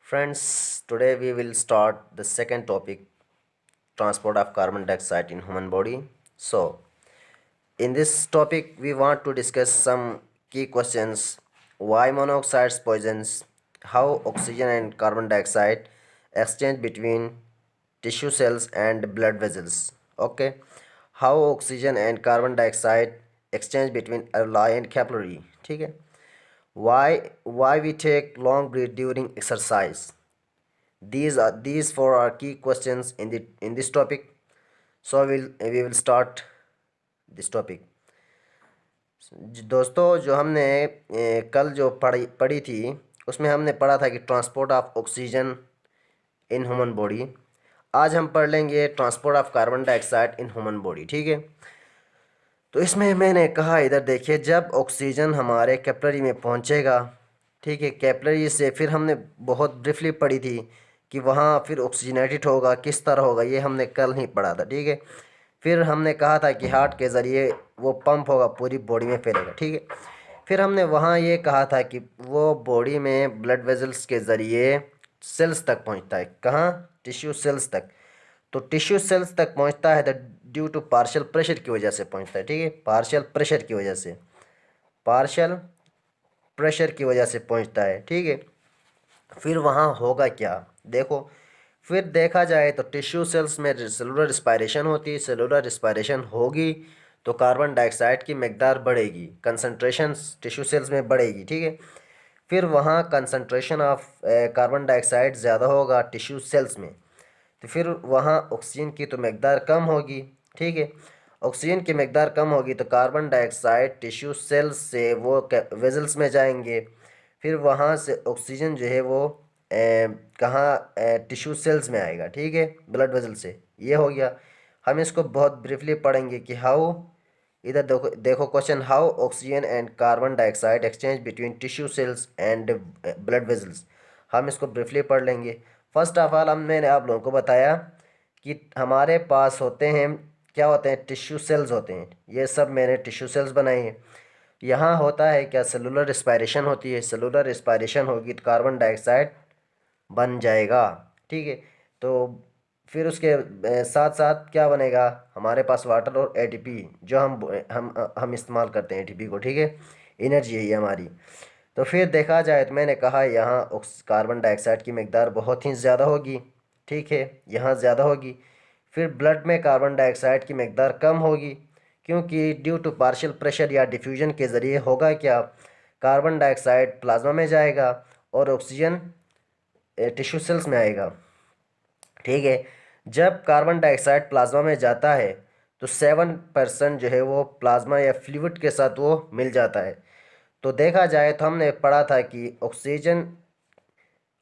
Friends, today we will start the second topic, transport of carbon dioxide in human body. So, in this topic we want to discuss some key questions: why monoxide poisons, how oxygen and carbon dioxide exchange between tissue cells and blood vessels. Okay, how oxygen and carbon dioxide exchange between alveoli and capillary. ठीक है, why we take long breath during exercise. These four are key questions in this topic. So we will start this topic. दोस्तों, जो हमने कल जो पढ़ी थी उसमें हमने पढ़ा था कि transport of oxygen in human body. आज हम पढ़ लेंगे transport of carbon dioxide in human body. ठीक है, तो इसमें मैंने कहा, इधर देखिए, जब ऑक्सीजन हमारे कैपिलरी में पहुंचेगा, ठीक है, कैपिलरी से फिर हमने बहुत ब्रीफली पढ़ी थी कि वहाँ फिर ऑक्सीजनेटेड होगा, किस तरह होगा, ये हमने कल ही पढ़ा था। ठीक है, फिर हमने कहा था कि हार्ट के ज़रिए वो पंप होगा, पूरी बॉडी में फैलेगा। ठीक है, फिर हमने वहाँ ये कहा था कि वो बॉडी में ब्लड वेजल्स के ज़रिए सेल्स तक पहुँचता है। कहाँ? टिश्यू सेल्स तक। तो टिश्यू सेल्स तक पहुंचता है तो ड्यू टू पार्शियल प्रेशर की वजह से पहुंचता है। ठीक है, पार्शियल प्रेशर की वजह से, पार्शियल प्रेशर की वजह से पहुंचता है। ठीक है, फिर वहाँ होगा क्या, देखो, फिर देखा जाए तो टिश्यू सेल्स में सेलुलर रिस्पायरेशन होती है। सेलुलर रिस्पायरेशन होगी तो कार्बन डाइऑक्साइड की मकदार बढ़ेगी, कंसंट्रेशन टिश्यू सेल्स में बढ़ेगी। ठीक है, फिर वहाँ कंसंट्रेशन ऑफ कार्बन डाइऑक्साइड ज़्यादा होगा टिश्यू सेल्स में, तो फिर वहाँ ऑक्सीजन की तो मकदार कम होगी। ठीक है, ऑक्सीजन की मकदार कम होगी तो कार्बन डाइऑक्साइड टिश्यू सेल्स से वो वेजल्स में जाएंगे, फिर वहाँ से ऑक्सीजन जो है वो कहाँ, टिश्यू सेल्स में आएगा। ठीक है, ब्लड वेजल से। ये हो गया। हम इसको बहुत ब्रीफली पढ़ेंगे कि हाउ, इधर देखो देखो question, how oxygen and carbon dioxide exchange between tissue cells and blood vessels. हम इसको ब्रीफली पढ़ लेंगे। फर्स्ट ऑफ ऑल मैंने आप लोगों को बताया कि हमारे पास होते हैं, क्या होते हैं, टिश्यू सेल्स होते हैं। ये सब मैंने टिश्यू सेल्स बनाए हैं। यहाँ होता है क्या, सेलुलर रिस्पायरेशन होती है। सेलुलर रिस्पायरेशन होगी तो कार्बन डाइऑक्साइड बन जाएगा। ठीक है, तो फिर उसके साथ साथ क्या बनेगा, हमारे पास वाटर और एटीपी, जो हम इस्तेमाल करते हैं एटीपी को। ठीक है, एनर्जी है ये हमारी। तो फिर देखा जाए तो मैंने कहा यहाँ कार्बन डाइऑक्साइड की मकदार बहुत ही ज़्यादा होगी। ठीक है, यहाँ ज़्यादा होगी। फिर ब्लड में कार्बन डाइऑक्साइड की मकदार कम होगी, क्योंकि ड्यू टू पार्शियल प्रेशर या डिफ्यूजन के ज़रिए होगा क्या, कार्बन डाइऑक्साइड प्लाज्मा में जाएगा और ऑक्सीजन टिश्यू सेल्स में आएगा। ठीक है, जब कार्बन डाइऑक्साइड प्लाज्मा में जाता है तो 7% जो है वो प्लाज्मा या फ्लूइड के साथ वो मिल जाता है। तो देखा जाए तो हमने पढ़ा था कि ऑक्सीजन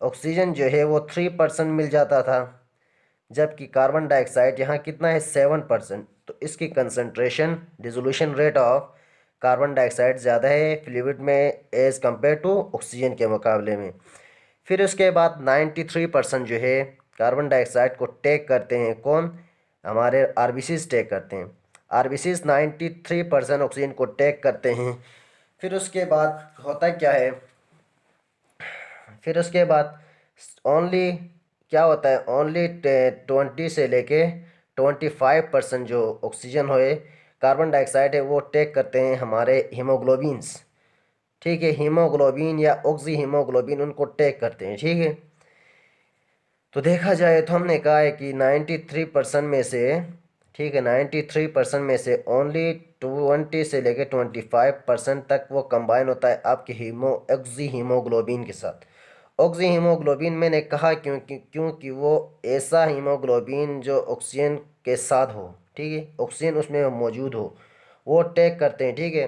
ऑक्सीजन जो है वो 3% मिल जाता था, जबकि कार्बन डाइऑक्साइड यहाँ कितना है, 7%। तो इसकी concentration, dissolution rate of carbon dioxide ज़्यादा है फ्लूइड में एज़ कम्पेयर टू ऑक्सीजन के मुकाबले में। फिर उसके बाद 93% जो है कार्बन डाइऑक्साइड को टेक करते हैं, कौन, हमारे आरबीसीज टेक करते हैं। आरबीसीज 93% ऑक्सीजन को टेक करते हैं। फिर उसके बाद होता क्या है, फिर उसके बाद ओनली क्या होता है, ओनली 20 से लेके 25% जो ऑक्सीजन होए, कार्बन डाइऑक्साइड है, वो टेक करते हैं हमारे हीमोग्लोबिन्स। ठीक है, हीमोग्लोबिन या ऑक्सी हीमोग्लोबिन उनको टेक करते हैं। ठीक है, तो देखा जाए तो हमने कहा है कि 93% में से, ठीक है, 93% में से ओनली 20 से लेके 25% तक वो कंबाइन होता है आपके ऑक्सी हीमोग्लोबिन के साथ। ऑक्सी हीमोग्लोबिन मैंने कहा क्योंकि वो ऐसा हीमोग्लोबिन जो ऑक्सीजन के साथ हो, ठीक है, ऑक्सीजन उसमें मौजूद हो, वो टेक करते हैं। ठीक है,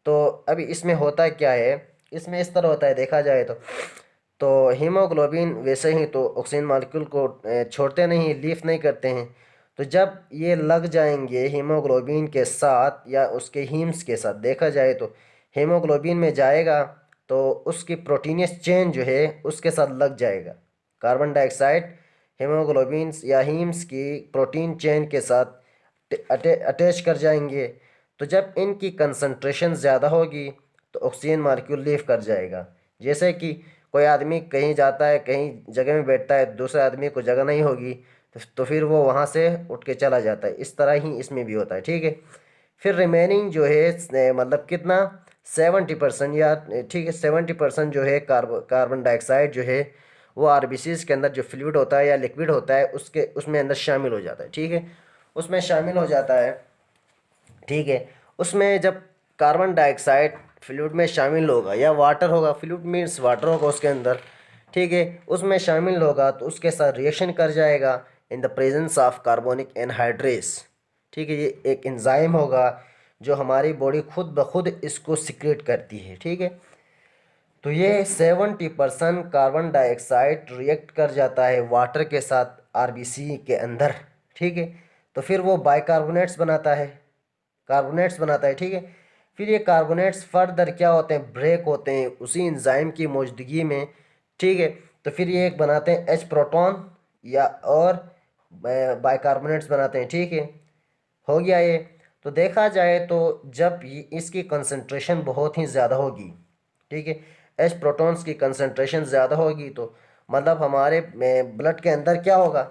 तो अभी इसमें होता क्या है, इसमें इस तरह होता है, देखा जाए तो हीमोग्लोबिन वैसे ही तो ऑक्सीजन मॉलिक्यूल को छोड़ते नहीं, लीफ नहीं करते हैं। तो जब ये लग जाएंगे हीमोग्लोबिन के साथ या उसके हीम्स के साथ, देखा जाए तो हीमोग्लोबिन में जाएगा तो उसकी प्रोटीनियस चेन जो है उसके साथ लग जाएगा। कार्बन डाइऑक्साइड हीमोग्लोबिन या हीम्स की प्रोटीन चेन के साथ अटैच कर जाएंगे। तो जब इनकी कंसंट्रेशन ज़्यादा होगी तो ऑक्सीजन मॉलिक्यूल लीव कर जाएगा। जैसे कि कोई आदमी कहीं जाता है, कहीं जगह में बैठता है, दूसरे आदमी को जगह नहीं होगी तो फिर वो वहाँ से उठ के चला जाता है। इस तरह ही इसमें भी होता है, ठीक है। फिर रिमेनिंग जो है मतलब कितना 70% या ठीक है 70% जो है कार्बन डाइऑक्साइड जो है वो आरबीसीज के अंदर जो फ्लूइड होता है या लिक्विड होता है उसके उसमें अंदर शामिल हो जाता है, ठीक है। उसमें शामिल हो जाता है, ठीक है। उसमें जब कार्बन डाइऑक्साइड फ्लूइड में शामिल होगा या वाटर होगा, फ्लूइड मीन्स वाटर होगा उसके अंदर, ठीक है, उसमें शामिल होगा तो उसके साथ रिएक्शन कर जाएगा in the presence of carbonic anhydrase, ठीक है। ये एक एंजाइम होगा जो हमारी बॉडी खुद ब खुद इसको सिक्रेट करती है, ठीक है। तो ये 70% कार्बन डाइऑक्साइड रिएक्ट कर जाता है वाटर के साथ आरबीसी के अंदर, ठीक है। तो फिर वो बाइकार्बोनेट्स बनाता है, कार्बोनेट्स बनाता है, ठीक है। फिर ये कार्बोनेट्स फर्दर क्या होते हैं, ब्रेक होते हैं उसी एंजाइम की मौजूदगी में, ठीक है। तो फिर ये एक बनाते हैं H प्रोटॉन या और बाइकार्बोनेट्स बनाते हैं, ठीक है। हो गया ये। तो देखा जाए तो जब इसकी कंसंट्रेशन बहुत ही ज़्यादा होगी, ठीक है, H प्रोटॉन्स की कंसंट्रेशन ज़्यादा होगी तो मतलब हमारे ब्लड के अंदर क्या होगा,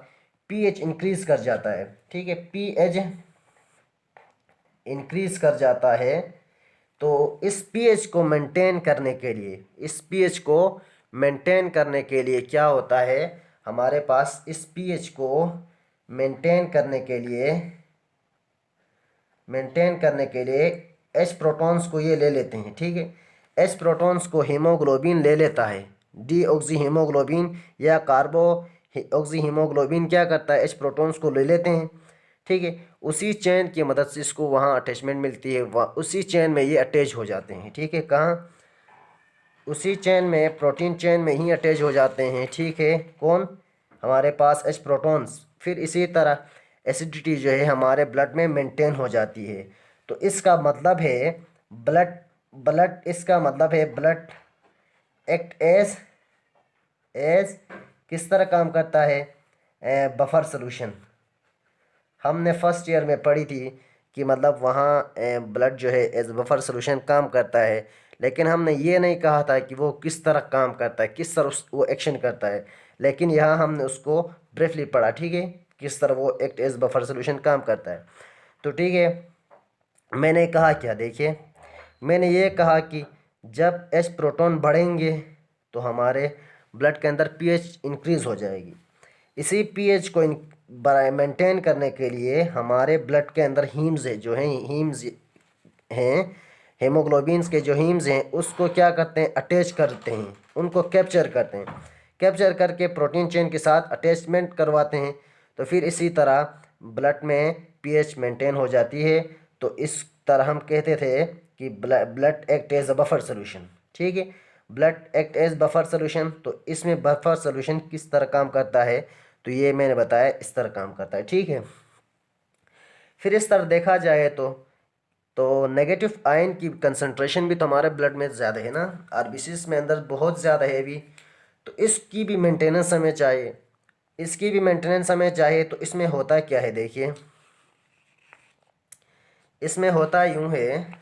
पीएच इंक्रीज़ कर जाता है, ठीक है। पीएच इंक्रीज कर जाता है। तो इस पीएच को मेंटेन करने के लिए, इस पीएच को मेंटेन करने के लिए क्या होता है हमारे पास, इस पीएच को मेंटेन करने के लिए, एच प्रोटॉन्स को ये ले लेते हैं, ठीक है। एच प्रोटॉन्स को हीमोग्लोबिन ले लेता है, डी ऑक्सी हीमोग्लोबिन या कार्बो ऑक्सी हीमोग्लोबिन क्या करता है, एच प्रोटॉन्स को ले लेते हैं, ठीक है। उसी चेन की मदद से इसको वहाँ अटैचमेंट मिलती है, वहाँ उसी चेन में ये अटैच हो जाते हैं, ठीक है। कहाँ, उसी चेन में, प्रोटीन चेन में ही अटैच हो जाते हैं, ठीक है। कौन, हमारे पास एच प्रोटॉन्स। फिर इसी तरह एसिडिटी जो है हमारे ब्लड में मेंटेन हो जाती है। तो इसका मतलब है ब्लड ब्लड इसका मतलब है ब्लड एक्ट एज किस तरह काम करता है, बफर सोल्यूशन। हमने फर्स्ट ईयर में पढ़ी थी कि मतलब वहाँ ब्लड जो है एज बफर सोल्यूशन काम करता है, लेकिन हमने ये नहीं कहा था कि वो किस तरह काम करता है, किस तरह वो एक्शन करता है, लेकिन यहाँ हमने उसको ब्रीफली पढ़ा, ठीक है, किस तरह वो एक्ट एज बफर सोल्यूशन काम करता है। तो ठीक है, मैंने कहा क्या, देखिए मैंने ये कहा कि जब एच प्रोटॉन बढ़ेंगे तो हमारे ब्लड के अंदर पीएच इंक्रीज़ हो जाएगी। इसी पीएच को मेंटेन करने के लिए हमारे ब्लड के अंदर हीम्स है, जो हैं हीम्स हैं, हेमोग्लोबिन्स के जो हीम्स हैं उसको क्या करते हैं, अटैच करते हैं, उनको कैप्चर करते हैं, कैप्चर करके प्रोटीन चेन के साथ अटैचमेंट करवाते हैं। तो फिर इसी तरह ब्लड में पीएच मेंटेन हो जाती है। तो इस तरह हम कहते थे कि blood act as a buffer solution, ठीक है, blood act as buffer solution. तो इसमें बफर सोल्यूशन किस तरह काम करता है, तो ये मैंने बताया इस तरह काम करता है, ठीक है। फिर इस तरह देखा जाए तो नेगेटिव आयन की कंसंट्रेशन भी तो हमारे ब्लड में ज़्यादा है ना, आरबीसीज में अंदर बहुत ज़्यादा है भी। तो इसकी भी मेंटेनेंस हमें चाहिए, इसकी भी मेंटेनेंस हमें चाहिए। तो इसमें होता क्या है, देखिए इसमें होता यूँ है,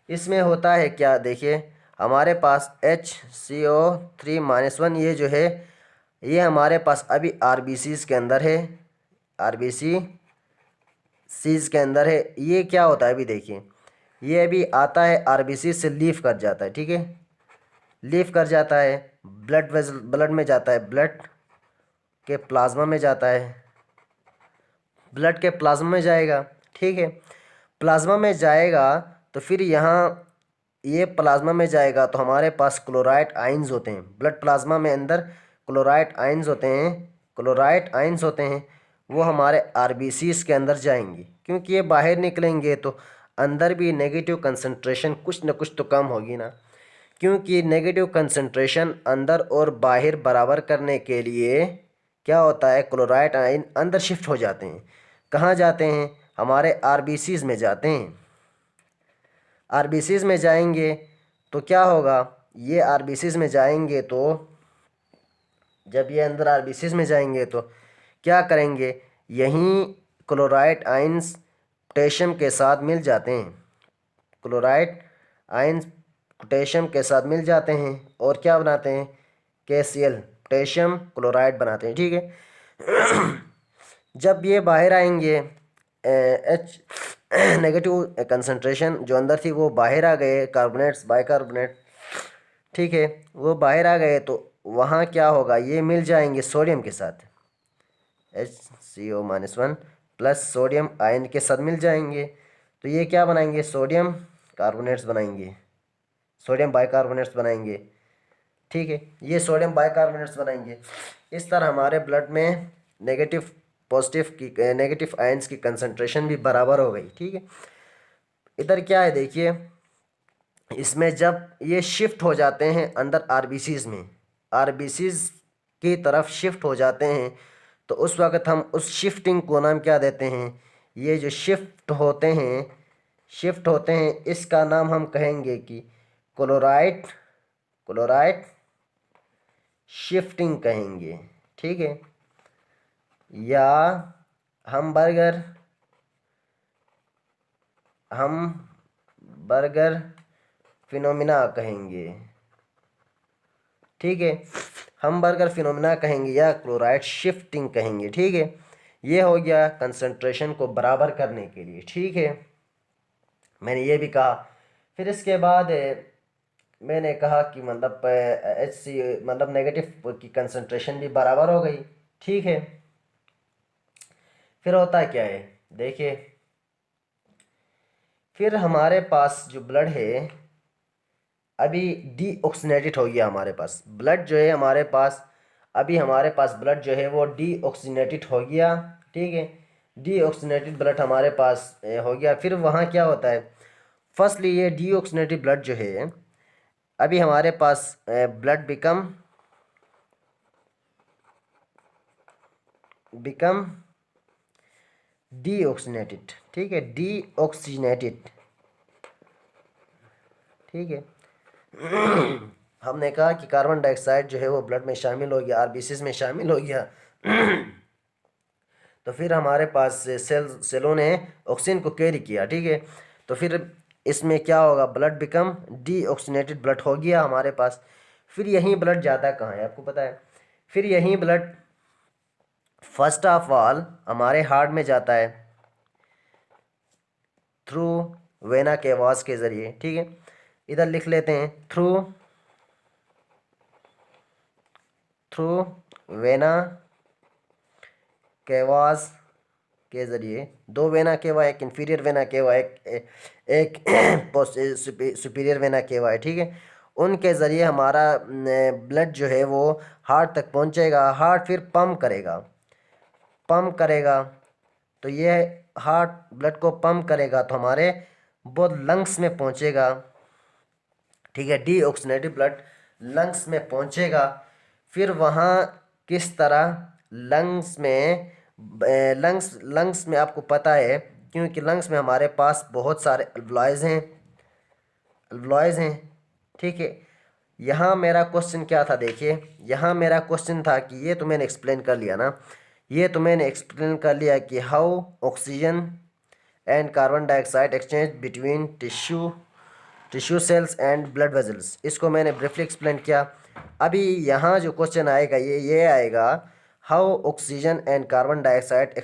इसमें होता है क्या, देखिए हमारे पास HCO3-1 ये जो है ये हमारे पास अभी आरबीसीज के अंदर है, आरबीसी सीज के अंदर है। ये क्या होता है, अभी देखिए ये अभी आता है आरबीसी से लीव कर जाता है, ठीक है, लीव कर जाता है, ब्लड में जाता है, ब्लड के प्लाज्मा में जाता है, ब्लड के प्लाज्मा में जाएगा, ठीक है। प्लाज्मा में जाएगा तो फिर यहाँ ये प्लाज्मा में जाएगा तो हमारे पास क्लोराइड आयंस होते हैं, ब्लड प्लाज्मा में अंदर क्लोराइड आयंस होते हैं, क्लोराइड आयंस होते हैं, वो हमारे आरबीसीज के अंदर जाएंगे। क्योंकि ये बाहर निकलेंगे तो अंदर भी नेगेटिव कंसंट्रेशन कुछ न कुछ तो कम होगी ना, क्योंकि नेगेटिव कंसंट्रेशन अंदर और बाहर बराबर करने के लिए क्या होता है, क्लोराइड आयन अंदर शिफ्ट हो जाते हैं। कहाँ जाते हैं, हमारे आरबीसीज में जाते हैं। आरबीसीज में जाएंगे तो क्या होगा, ये आरबीसीज में जाएंगे तो जब ये अंदर आरबीसीज में जाएंगे तो क्या करेंगे, यहीं क्लोराइड आयंस पोटेशियम के साथ मिल जाते हैं, क्लोराइड आयंस पोटेशियम के साथ मिल जाते हैं और क्या बनाते हैं, KCl पोटेशियम क्लोराइड बनाते हैं, ठीक है। जब ये बाहर आएंगे H नेगेटिव कंसंट्रेशन जो अंदर थी वो बाहर आ गए, कार्बोनेट्स बाइकार्बोनेट, ठीक है, वो बाहर आ गए तो वहाँ क्या होगा, ये मिल जाएंगे सोडियम के साथ, HCO-1 प्लस सोडियम आयन के साथ मिल जाएंगे, तो ये क्या बनाएंगे, सोडियम कार्बोनेट्स बनाएंगे, सोडियम बाइकार्बोनेट्स बनाएंगे, ठीक है, ये सोडियम बाइकार्बोनेट्स बनाएंगे। इस तरह हमारे ब्लड में नेगेटिव पॉजिटिव की नेगेटिव आयंस की कंसंट्रेशन भी बराबर हो गई, ठीक है। इधर क्या है देखिए, इसमें जब ये शिफ्ट हो जाते हैं अंदर आरबीसीज में, आरबीसीज की तरफ शिफ्ट हो जाते हैं, तो उस वक्त हम उस शिफ्टिंग को नाम क्या देते हैं, ये जो शिफ्ट होते हैं इसका नाम हम कहेंगे कि क्लोराइड शिफ्टिंग कहेंगे, ठीक है, या हम बर्गर फिनोमिना कहेंगे, ठीक है, हम बर्गर फिनोमिना कहेंगे या क्लोराइड शिफ्टिंग कहेंगे, ठीक है। ये हो गया कंसंट्रेशन को बराबर करने के लिए, ठीक है, मैंने ये भी कहा। फिर इसके बाद मैंने कहा कि मतलब HC मतलब नेगेटिव की कंसंट्रेशन भी बराबर हो गई, ठीक है। फिर होता क्या है देखिए, फिर हमारे पास जो ब्लड है अभी डीऑक्सीनेटेड हो गया, हमारे पास ब्लड जो है हमारे पास अभी हमारे पास ब्लड जो है वो डीऑक्सीनेटेड हो गया, ठीक है, डीऑक्सीनेटेड ब्लड हमारे पास हो गया। फिर वहाँ क्या होता है, फर्स्टली ये डीऑक्सीनेटेड ब्लड जो है अभी हमारे पास ब्लड बिकम डीऑक्सीनेटेड, ठीक है, डीऑक्सीनेटेड, ठीक है। हमने कहा कि कार्बन डाइऑक्साइड जो है वो ब्लड में शामिल हो गया, आरबीसीज में शामिल हो गया। तो फिर हमारे पास सेलों ने ऑक्सीजन को कैरी किया, ठीक है, तो फिर इसमें क्या होगा, ब्लड बिकम डीऑक्सीनेटेड ब्लड हो गया हमारे पास। फिर यही ब्लड जाता कहाँ है आपको पता है, फिर यही ब्लड फर्स्ट ऑफ ऑल हमारे हार्ट में जाता है थ्रू वेना केवास के ज़रिए, ठीक है, इधर लिख लेते हैं थ्रू वेना केवास के ज़रिए। दो वेना केवा, एक इंफीरियर वेना केवा, एक सुपीरियर वेना केवा है, ठीक है, उनके ज़रिए हमारा ब्लड जो है वो हार्ट तक पहुंचेगा। हार्ट फिर पंप करेगा, तो ये हार्ट ब्लड को पंप करेगा तो हमारे वो लंग्स में पहुंचेगा, ठीक है, डीऑक्सीनेटेड ब्लड लंग्स में पहुंचेगा। फिर वहाँ किस तरह लंग्स में आपको पता है, क्योंकि लंग्स में हमारे पास बहुत सारे अल्वलॉयज़ हैं, ठीक है। यहाँ मेरा क्वेश्चन क्या था देखिए, यहाँ मेरा क्वेश्चन था कि ये तो मैंने एक्सप्लेन कर लिया ना, ये तो मैंने एक्सप्लेन कर लिया कि how oxygen and carbon dioxide exchange between tissue cells and blood vessels, इसको मैंने ब्रीफली एक्सप्लेन किया। अभी यहाँ जो क्वेश्चन आएगा ये आएगा, how oxygen and carbon dioxide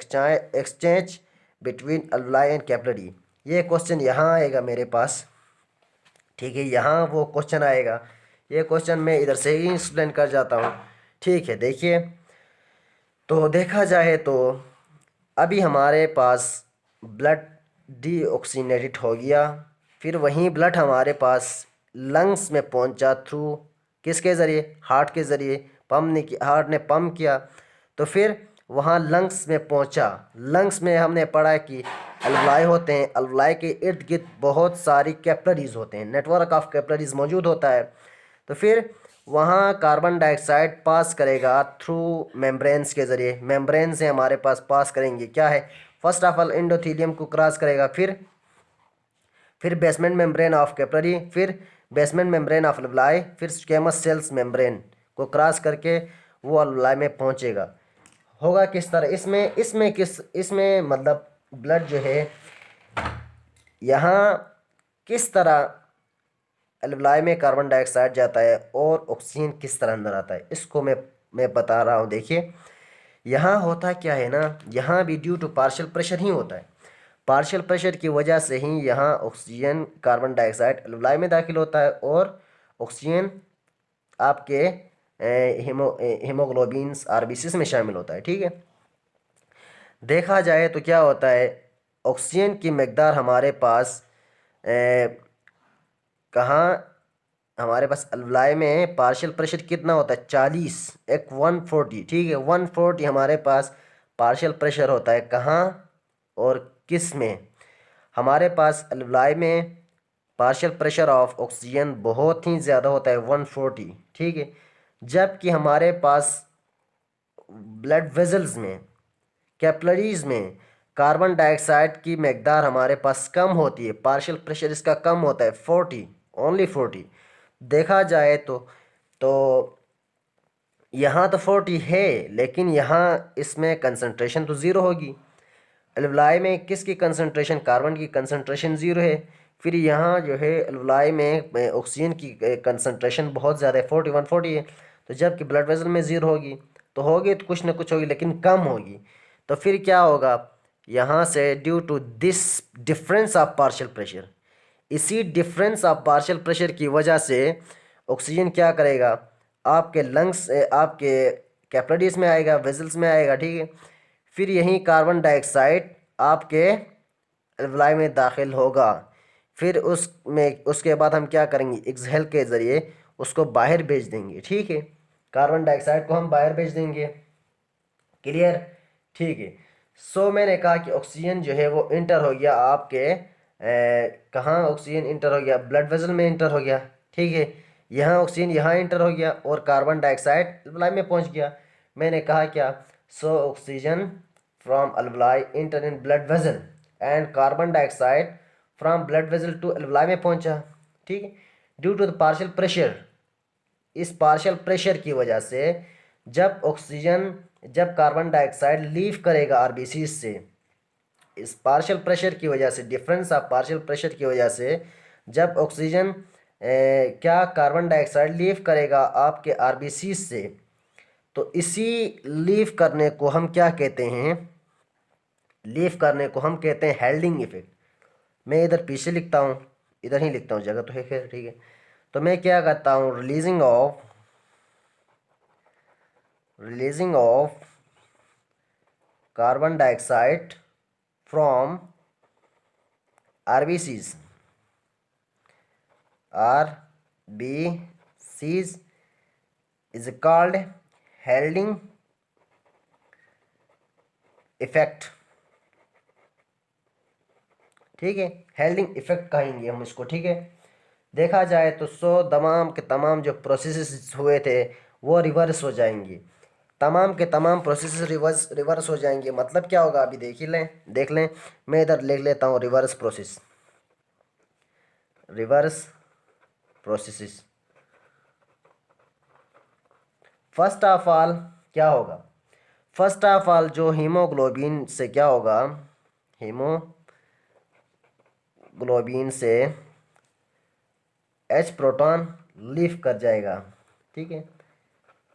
exchange between alveoli and capillary, ये क्वेश्चन यहाँ आएगा मेरे पास, ठीक है, यहाँ वो क्वेश्चन आएगा। ये क्वेश्चन मैं इधर से ही एक्सप्लेन कर जाता हूँ, ठीक है। देखिए, तो देखा जाए तो अभी हमारे पास ब्लड डीऑक्सीनेटेड हो गया, फिर वहीं ब्लड हमारे पास लंग्स में पहुंचा थ्रू किसके ज़रिए, हार्ट के ज़रिए, हार्ट ने पंप किया, तो फिर वहाँ लंग्स में पहुंचा। लंग्स में हमने पढ़ा कि अल्वलाई होते हैं, अल्वलाई के इर्द गिर्द बहुत सारी कैपिलरीज होते हैं, नेटवर्क ऑफ कैपिलरीज मौजूद होता है। तो फिर वहाँ कार्बन डाइऑक्साइड पास करेगा थ्रू मेम्ब्रेन्स के ज़रिए, मेम्ब्रेन से हमारे पास करेंगे क्या है, फर्स्ट ऑफ ऑल एंडोथेलियम को क्रॉस करेगा, फिर बेसमेंट मेम्ब्रेन ऑफ कैपिलरी, फिर बेसमेंट मेम्ब्रेन ऑफ अल्वलाई, फिर स्क्वेमस सेल्स मेम्ब्रेन को क्रॉस करके वो अल्वलाई में पहुँचेगा। होगा किस तरह, इसमें मतलब ब्लड जो है यहाँ किस तरह एल्वलाई में कार्बन डाइऑक्साइड जाता है और ऑक्सीजन किस तरह अंदर आता है, इसको मैं बता रहा हूँ। देखिए यहाँ होता क्या है ना, यहाँ भी ड्यू टू पार्शियल प्रेशर ही होता है। पार्शियल प्रेशर की वजह से ही यहाँ ऑक्सीजन कार्बन डाइऑक्साइड एल्वलाई में दाखिल होता है और ऑक्सीजन आपके हीमोग्लोबिन्स आरबीसीज में शामिल होता है। ठीक है, देखा जाए तो क्या होता है, ऑक्सीजन की मकदार हमारे पास कहाँ, हमारे पास एल्वलाई में पार्शियल प्रेशर कितना होता है 40, एक 140। ठीक है, 140 हमारे पास पार्शियल प्रेशर होता है। कहाँ और किस में? हमारे पास एल्वलाई में पार्शियल प्रेशर ऑफ ऑक्सीजन बहुत ही ज़्यादा होता है 140। ठीक है, जबकि हमारे पास ब्लड वेजल्स में, कैपिलरीज में कार्बन डाइऑक्साइड की मकदार हमारे पास कम होती है, पार्शियल प्रेशर इसका कम होता है 40, ओनली 40। देखा जाए तो यहाँ तो 40 है, लेकिन यहाँ इसमें कंसंट्रेशन तो ज़ीरो होगी। एल्वलाई में किसकी कंसंट्रेशन, कार्बन की कंसंट्रेशन ज़ीरो है। फिर यहाँ जो है एल्वलाई में ऑक्सीजन की कंसंट्रेशन बहुत ज़्यादा है, 4140 है। तो जबकि ब्लड वेसल में ज़ीरो होगी तो होगी तो कुछ ना कुछ होगी, लेकिन कम होगी। तो फिर क्या होगा, यहाँ से due to this difference of partial pressure, इसी डिफरेंस ऑफ पार्शियल प्रेशर की वजह से ऑक्सीजन क्या करेगा, आपके लंग्स, आपके कैपिलरीज में आएगा, वेजल्स में आएगा। ठीक है, फिर यही कार्बन डाइऑक्साइड आपके एल्वलाई में दाखिल होगा। फिर उसके बाद हम क्या करेंगे, एक्सहेल के ज़रिए उसको बाहर भेज देंगे। ठीक है, कार्बन डाइऑक्साइड को हम बाहर भेज देंगे। क्लियर? ठीक है। सो मैंने कहा कि ऑक्सीजन जो है वो इंटर हो गया आपके कहाँ, ऑक्सीजन इंटर हो गया ब्लड वेसल में इंटर हो गया। ठीक है, यहाँ ऑक्सीजन यहाँ इंटर हो गया और कार्बन डाइऑक्साइड एल्वलाई में पहुँच गया। मैंने कहा क्या, so oxygen from alveoli enter in blood vessel and carbon dioxide from blood vessel to alveoli में पहुँचा। ठीक है, due to the partial pressure, इस पार्शियल प्रेशर की वजह से जब कार्बन डाइऑक्साइड लीव करेगा आरबीसी से, इस पार्शियल प्रेशर की वजह से, डिफरेंस ऑफ पार्शियल प्रेशर की वजह से जब ऑक्सीजन क्या कार्बन डाइऑक्साइड लीव करेगा आपके आरबीसी से, तो इसी लीव करने को हम क्या कहते हैं, लीव करने को हम कहते हैं हेल्डिंग इफेक्ट। मैं इधर पीछे लिखता हूँ, इधर ही लिखता हूँ, जगह तो है खैर। ठीक है, तो मैं क्या करता हूँ, releasing of carbon dioxide from RBCs is called हेल्डिंग effect. ठीक है, हेल्डिंग इफेक्ट कहेंगे हम इसको। ठीक है, देखा जाए तो तमाम के तमाम जो प्रोसेसेस हुए थे वो रिवर्स हो जाएंगे, तमाम के तमाम प्रोसेसेस रिवर्स हो जाएंगे। मतलब क्या होगा, अभी देख लें। मैं इधर लिख लेता हूँ reverse processes. First of all क्या होगा, फर्स्ट ऑफ ऑल जो हीमोग्लोबिन से क्या होगा, हीमोग्लोबिन से H प्रोटॉन लीव कर जाएगा। ठीक है,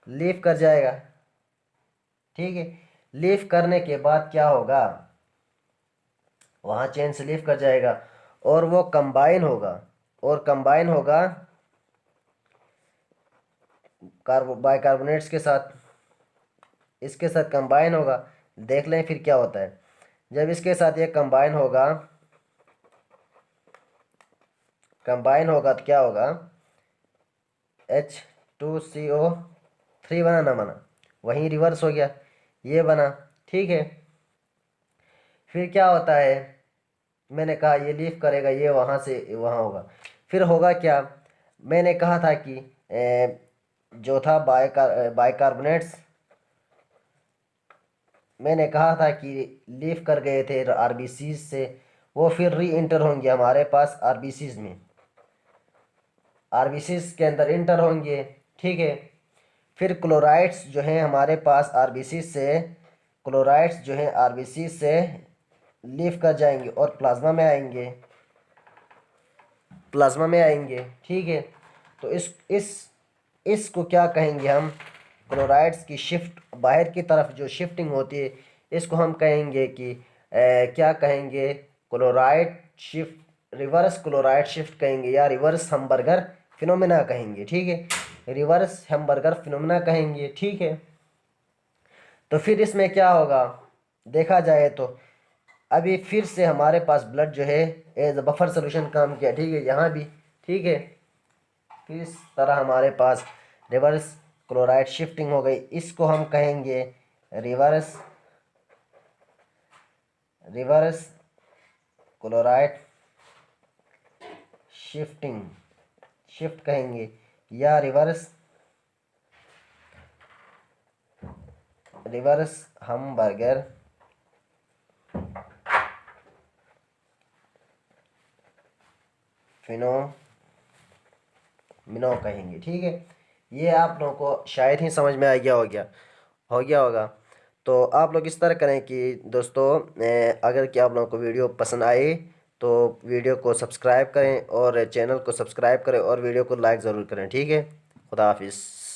लीव कर जाएगा। ठीक है, लीव करने के बाद क्या होगा, वहाँ चेन से लीव कर जाएगा और वो कंबाइन होगा बाइकार्बोनेट्स के साथ, इसके साथ कंबाइन होगा। देख लें फिर क्या होता है, जब इसके साथ ये कंबाइन होगा तो क्या होगा, H2CO3 बना ना बना, वहीं रिवर्स हो गया, ये बना। ठीक है, फिर क्या होता है, मैंने कहा ये लीव करेगा, ये वहाँ से वहाँ होगा। फिर होगा क्या, मैंने कहा था कि जो था बाइकार्बोनेट्स, मैंने कहा था कि लीव कर गए थे आरबीसीज से, वो फिर री इंटर होंगे हमारे पास आरबीसीज में, आरबीसीज के अंदर इंटर होंगे। ठीक है, फिर क्लोराइड्स जो हैं हमारे पास आरबीसी से लीव कर जाएंगे और प्लाज्मा में आएंगे। प्लाज्मा में आएंगे, ठीक है। तो इसको क्या कहेंगे हम, क्लोराइड्स की शिफ्ट बाहर की तरफ जो शिफ्टिंग होती है, इसको हम कहेंगे कि क्या कहेंगे, chloride shift, reverse chloride shift कहेंगे, या रिवर्स हमबर्गर फिनोमेना कहेंगे, ठीक है, रिवर्स हमबर्गर फिनोमेना कहेंगे, ठीक है। तो फिर इसमें क्या होगा, देखा जाए तो अभी फिर से हमारे पास ब्लड जो है एज अ बफर सोल्यूशन काम किया, ठीक है, यहाँ भी, ठीक है। फिर इस तरह हमारे पास रिवर्स क्लोराइड शिफ्टिंग हो गई, इसको हम कहेंगे reverse reverse chloride shifting, shift कहेंगे, या रिवर्स हमबर्गर फिनोमिना कहेंगे, ठीक है। ये आप लोगों को शायद ही समझ में आ गया होगा। तो आप लोग इस तरह करें कि दोस्तों, अगर कि आप लोगों को वीडियो पसंद आए तो वीडियो को सब्सक्राइब करें और चैनल को सब्सक्राइब करें और वीडियो को लाइक ज़रूर करें, ठीक है। खुदा हाफिज़।